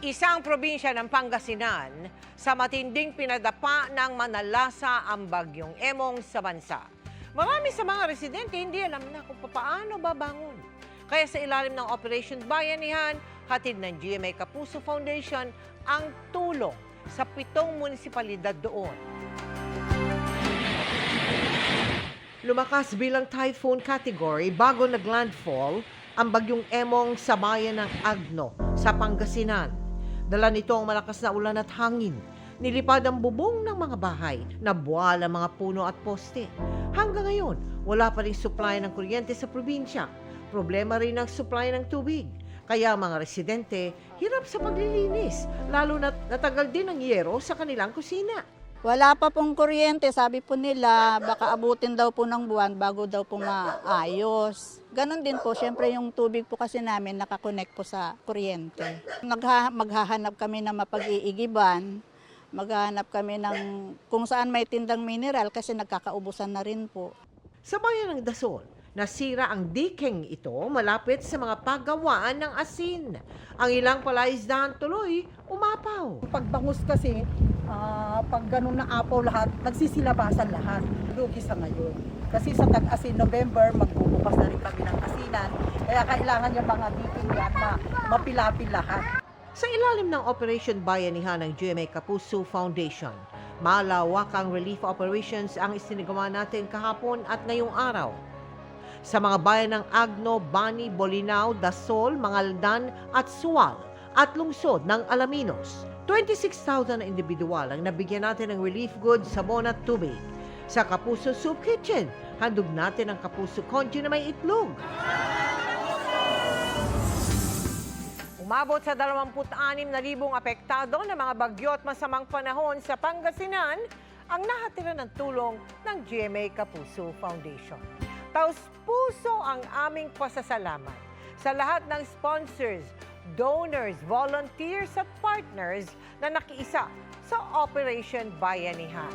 Isang probinsya ng Pangasinan sa matinding pinadapa ng manalasa ang bagyong Emong sa bansa. Marami sa mga residente hindi alam na kung paano babangon. Kaya sa ilalim ng Operation Bayanihan, hatid ng GMA Kapuso Foundation ang tulong sa 7 munisipalidad doon. Lumakas bilang typhoon category bago naglandfall ang bagyong Emong sa bayan ng Agno sa Pangasinan. Dala nito ang malakas na ulan at hangin. Nilipad ang bubong ng mga bahay, nabuwal ang mga puno at poste. Hanggang ngayon, wala pa ring supply ng kuryente sa probinsya. Problema rin ang supply ng tubig. Kaya ang mga residente, hirap sa paglilinis, lalo na natagal din ang yero sa kanilang kusina. Wala pa pong kuryente, sabi po nila, baka abutin daw po ng buwan bago daw po maayos. Ganon din po, syempre yung tubig po kasi namin nakakonect po sa kuryente. Maghahanap kami ng mapag-iigiban, maghahanap kami ng kung saan may tindang mineral kasi nagkakaubusan na rin po. Sa bayan ng Dasol, nasira ang diking ito malapit sa mga paggawaan ng asin. Ang ilang palaisdahan tuloy umapaw. Pagbangus kasi, pag ganun na apaw lahat, nagsisilabasan lahat. Lugi sa ngayon. Kasi sa tag-asin November, magbubukas na rin kami ng asinan. Kaya kailangan yung mga diking yan na mapilapil lahat. Sa ilalim ng Operation Bayanihan ng GMA Kapuso Foundation, malawak ang relief operations ang isinagawa natin kahapon at ngayong araw. Sa mga bayan ng Agno, Bani, Bolinao, Dasol, Mangaldan at Sual at lungsod ng Alaminos. 26,000 na individual ang nabigyan natin ng relief goods, sabon at tubig. Sa Kapuso Soup Kitchen, handog natin ang Kapuso Congee na may itlog. Umabot sa 26,000 apektado ng mga bagyo at masamang panahon sa Pangasinan ang nahatira ng tulong ng GMA Kapuso Foundation. Taos-puso ang aming pasasalamat sa lahat ng sponsors, donors, volunteers at partners na nakiisa sa Operation Bayanihan.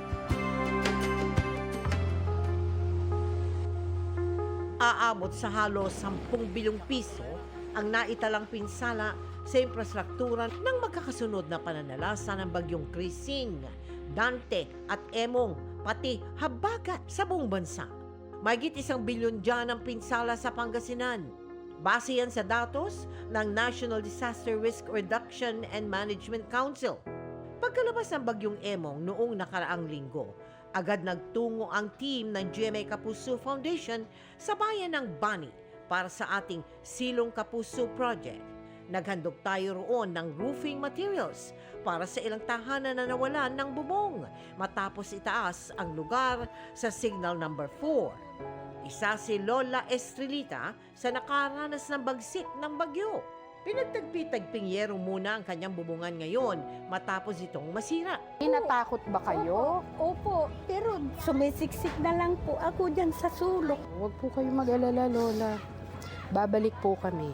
Aabot sa halos 10 bilyong piso ang naitalang pinsala sa infrastruktura ng magkakasunod na pananalasa ng bagyong Krising, Dante at Emong, pati habagat sa buong bansa. Mahigit 1 bilyon dyan ang pinsala sa Pangasinan. Base yan sa datos ng National Disaster Risk Reduction and Management Council. Pagkalabas ng bagyong Emong noong nakaraang linggo, agad nagtungo ang team ng GMA Kapuso Foundation sa bayan ng Bani para sa ating Silong Kapuso Project. Naghandog tayo roon ng roofing materials para sa ilang tahanan na nawalan ng bubong matapos itaas ang lugar sa signal number 4. Isa si Lola Estrelita sa nakaranas ng bagsik ng bagyo. Pinagtagpi-tagping yero muna ang kanyang bubungan ngayon matapos itong masira. Natakot ba kayo? Opo, pero sumisiksik na lang po ako dyan sa sulok. Huwag po kayo mag-alala, Lola. Babalik po kami.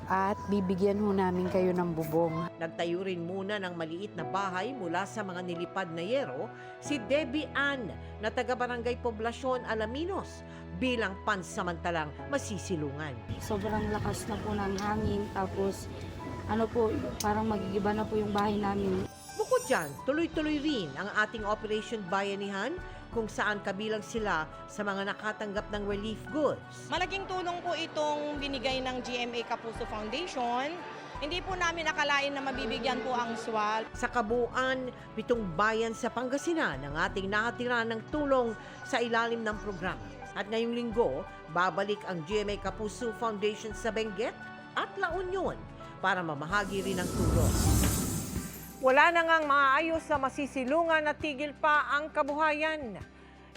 At bibigyan ho namin kayo ng bubong. Nagtayo rin muna ng maliit na bahay mula sa mga nilipad na yero si Debbie Ann na taga-barangay Poblasyon Alaminos bilang pansamantalang masisilungan. Sobrang lakas na po ng hangin, tapos parang magigiba na po yung bahay namin. Bukod dyan, tuloy-tuloy rin ang ating Operation Bayanihan kung saan kabilang sila sa mga nakatanggap ng relief goods. Malaking tulong po itong binigay ng GMA Kapuso Foundation. Hindi po namin nakalain na mabibigyan po ang SWAL. Sa kabuuan, 7 bayan sa Pangasinan ang ating nakatira ng tulong sa ilalim ng programa. At ngayong linggo, babalik ang GMA Kapuso Foundation sa Benguet at La Union para mamahagi rin ng tulong. Wala na ngang maayos na masisilungan at tigil pa ang kabuhayan.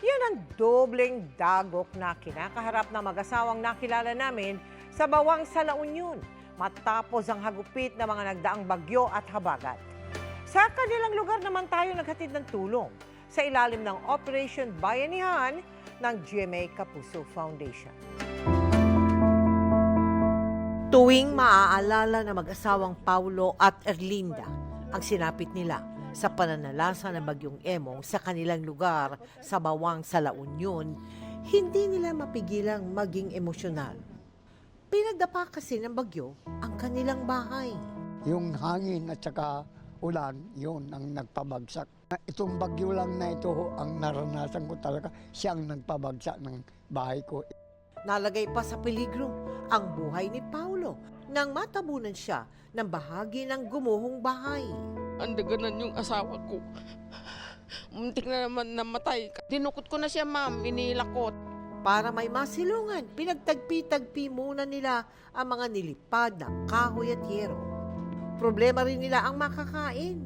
Yan ang dobleng dagok na kinakaharap na mag-asawang nakilala namin sa Bawang sa La Union matapos ang hagupit ng mga nagdaang bagyo at habagat. Sa kanilang lugar naman tayo naghatid ng tulong sa ilalim ng Operation Bayanihan ng GMA Kapuso Foundation. Tuwing maaalala na mag-asawang Paulo at Erlinda ang sinapit nila sa pananalasa ng bagyong Emong sa kanilang lugar sa Bawang sa La Union, hindi nila mapigilang maging emosyonal. Pinagdapa kasi ng bagyo ang kanilang bahay. Yung hangin at saka ulan, yun ang nagpabagsak. Itong bagyo lang na ito ang naranasan ko talaga, siyang nagpabagsak ng bahay ko. Nalagay pa sa peligro ang buhay ni Paulo nang matabunan siya ng bahagi ng gumuhong bahay. Andaganan yung asawa ko. Muntik na naman namatay. Dinukot ko na siya, ma'am. Inilakot. Para may masilungan, pinagtagpi-tagpi muna nila ang mga nilipad na kahoy at yero. Problema rin nila ang makakain.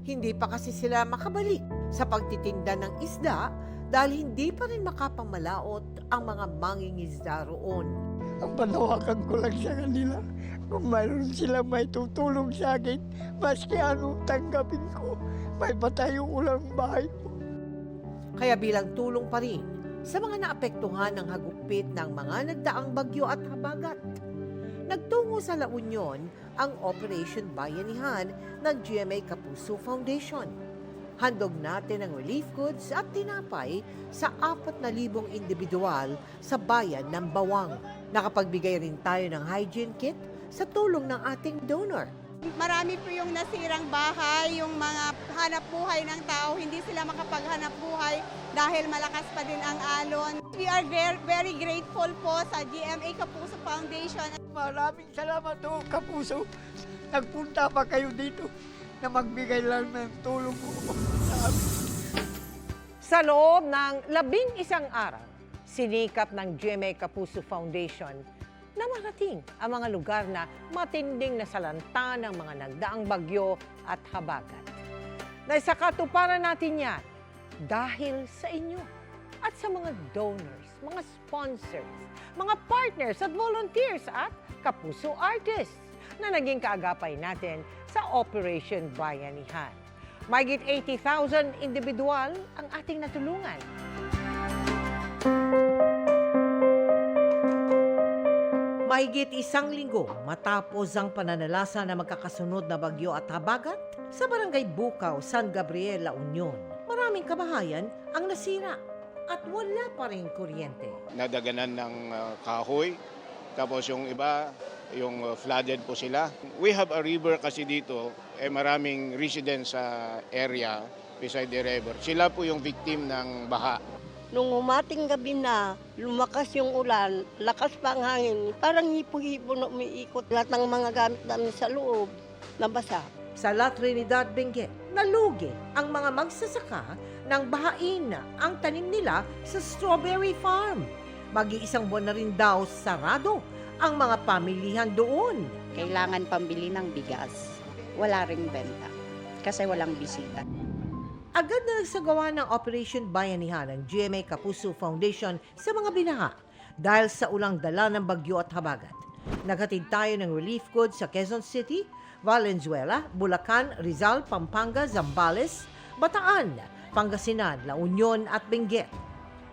Hindi pa kasi sila makabalik sa pagtitinda ng isda dahil hindi pa rin makapamalaot ang mga mangingisda roon. Ang panawakan ko lang sa kanila, kung mayroon sila may tutulong sa akin, maski anong tanggapin ko, may patayong ulang bahay ko. Kaya bilang tulong pa rin sa mga naapektuhan ng hagupit ng mga nagdaang bagyo at habagat, nagtungo sa La Union ang Operation Bayanihan ng GMA Kapuso Foundation. Handog natin ang relief goods at tinapay sa 4,000 individual sa bayan ng Bawang. Nakapagbigay rin tayo ng hygiene kit sa tulong ng ating donor. Marami po yung nasirang bahay, yung mga hanap buhay ng tao, hindi sila makapaghanap buhay dahil malakas pa din ang alon. We are very grateful po sa GMA Kapuso Foundation. Maraming salamat po, Kapuso. Nagpunta pa kayo dito na magbigay lang ng tulong ko sa amin. Sa loob ng 11 araw, sinikap ng GMA Kapuso Foundation na marating ang mga lugar na matinding nasalanta ng mga nagdaang bagyo at habagat. Naisakatuparan natin yan dahil sa inyo at sa mga donors, mga sponsors, mga partners at volunteers at Kapuso artists na naging kaagapay natin sa Operation Bayanihan. Mahigit 80,000 individual ang ating natulungan. Mahigit 1 linggo matapos ang pananalasa na magkakasunod na bagyo at habagat sa Barangay Bukaw, San Gabriel, La Union. Maraming kabahayan ang nasira at wala pa rin kuryente. Nadaganan ng kahoy, tapos yung iba, yung flooded po sila. We have a river kasi dito, maraming residents sa area beside the river. Sila po yung victim ng baha. Nung umating gabi na, lumakas yung ulan, lakas pa ang hangin, parang hipo-hipo na umiikot lahat ng mga gamit namin sa loob, nabasa. Sa La Trinidad, Benguet, nalugi ang mga magsasaka nang bahain ang tanim nila sa strawberry farm. Mag-iisang buwan na rin daw sarado ang mga pamilihan doon. Kailangan pambili ng bigas. Wala ring benta kasi walang bisita. Agad na nagsagawa ng Operation Bayanihan ng GMA Kapuso Foundation sa mga binaha dahil sa ulang dala ng bagyo at habagat. Naghatid tayo ng relief goods sa Quezon City, Valenzuela, Bulacan, Rizal, Pampanga, Zambales, Bataan, Pangasinan, La Union at Benguet.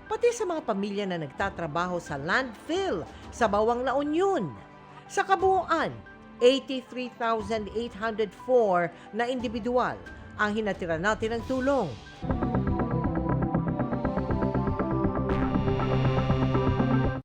Pati sa mga pamilya na nagtatrabaho sa landfill sa Bawang La Union. Sa kabuuan, 83,804 na individual ang hinatira natin ng tulong.